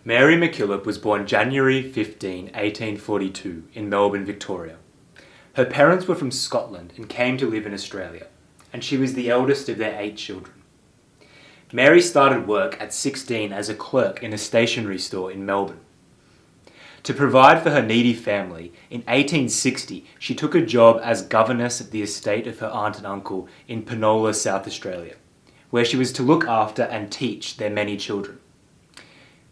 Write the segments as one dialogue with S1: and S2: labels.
S1: Mary MacKillop was born January 15, 1842 in Melbourne, Victoria. Her parents were from Scotland and came to live in Australia, and she was the eldest of their 8 children. Mary started work at 16 as a clerk in a stationery store in Melbourne. To provide for her needy family, in 1860 she took a job as governess at the estate of her aunt and uncle in Penola, South Australia, where she was to look after and teach their many children.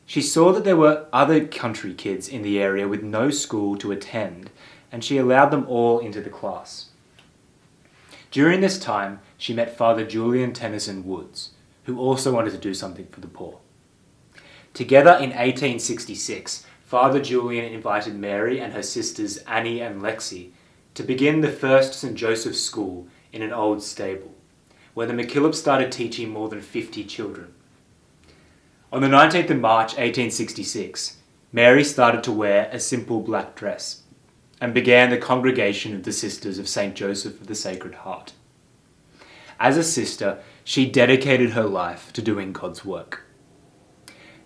S1: She saw that there were other country kids in the area with no school to attend, and she allowed them all into the class. During this time, she met Father Julian Tennyson Woods, who also wanted to do something for the poor. Together in 1866, Father Julian invited Mary and her sisters Annie and Lexi to begin the first St. Joseph's School in an old stable, where the MacKillops started teaching more than 50 children. On the 19th of March 1866, Mary started to wear a simple black dress and began the congregation of the Sisters of St. Joseph of the Sacred Heart. As a sister, she dedicated her life to doing God's work.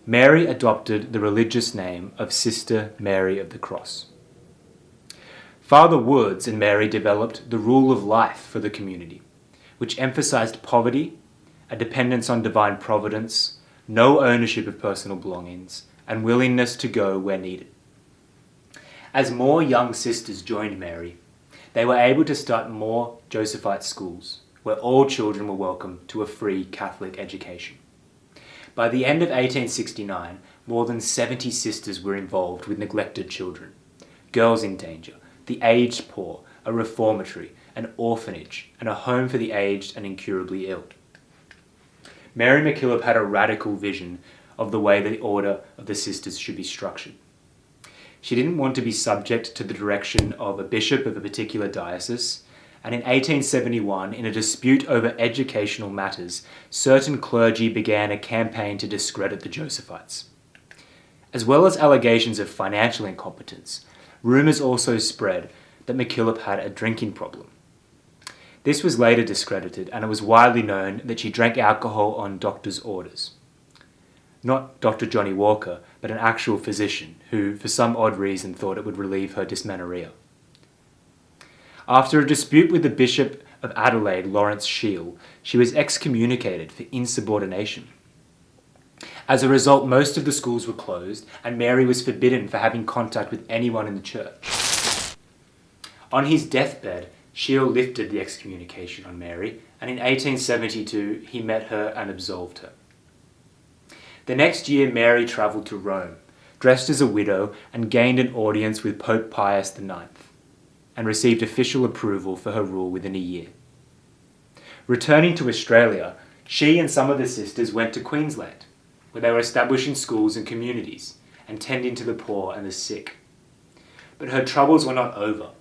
S1: Mary adopted the religious name of Sister Mary of the Cross. Father Woods and Mary developed the rule of life for the community, which emphasized poverty, a dependence on divine providence, no ownership of personal belongings, and willingness to go where needed. As more young sisters joined Mary, they were able to start more Josephite schools, where all children were welcome to a free Catholic education. By the end of 1869, more than 70 sisters were involved with neglected children, girls in danger, the aged poor, a reformatory, an orphanage, and a home for the aged and incurably ill. Mary MacKillop had a radical vision of the way the order of the sisters should be structured. She didn't want to be subject to the direction of a bishop of a particular diocese, and in 1871, in a dispute over educational matters, certain clergy began a campaign to discredit the Josephites. As well as allegations of financial incompetence, rumours also spread that MacKillop had a drinking problem. This was later discredited, and it was widely known that she drank alcohol on doctor's orders. Not Dr. Johnny Walker, but an actual physician who, for some odd reason, thought it would relieve her dysmenorrhea. After a dispute with the Bishop of Adelaide, Lawrence Shiel, she was excommunicated for insubordination. As a result, most of the schools were closed, and Mary was forbidden for having contact with anyone in the church. On his deathbed, Shiel lifted the excommunication on Mary, and in 1872 he met her and absolved her. The next year, Mary travelled to Rome, dressed as a widow, and gained an audience with Pope Pius IX, and received official approval for her rule within a year. Returning to Australia, she and some of the sisters went to Queensland, where they were establishing schools and communities, and tending to the poor and the sick. But her troubles were not over.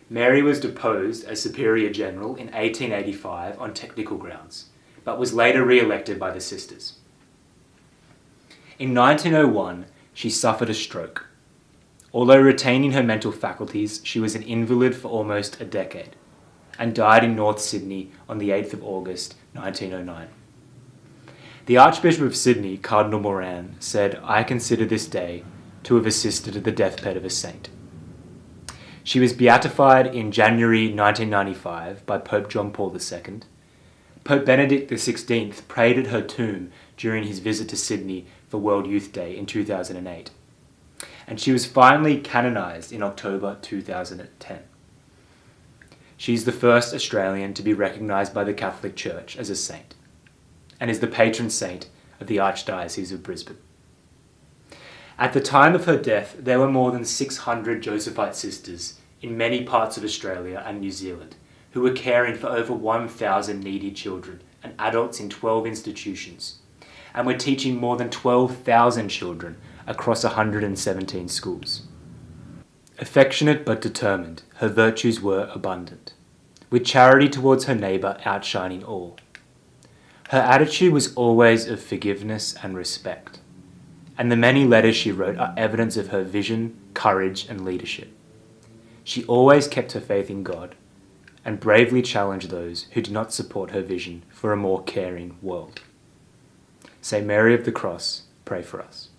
S1: Mary was deposed as Superior General in 1885 on technical grounds, but was later re-elected by the sisters. In 1901, she suffered a stroke. Although retaining her mental faculties, she was an invalid for almost a decade, and died in North Sydney on the 8th of August 1909. The Archbishop of Sydney, Cardinal Moran, said, "I consider this day to have assisted at the deathbed of a saint." She was beatified in January 1995 by Pope John Paul II. Pope Benedict XVI prayed at her tomb during his visit to Sydney for World Youth Day in 2008. And she was finally canonised in October 2010. She's the first Australian to be recognised by the Catholic Church as a saint, and is the patron saint of the Archdiocese of Brisbane. At the time of her death, there were more than 600 Josephite sisters in many parts of Australia and New Zealand who were caring for over 1,000 needy children and adults in 12 institutions, and were teaching more than 12,000 children across 117 schools. Affectionate but determined, her virtues were abundant, with charity towards her neighbour outshining all. Her attitude was always of forgiveness and respect, and the many letters she wrote are evidence of her vision, courage, and leadership. She always kept her faith in God, and bravely challenged those who did not support her vision for a more caring world. Saint Mary of the Cross, pray for us.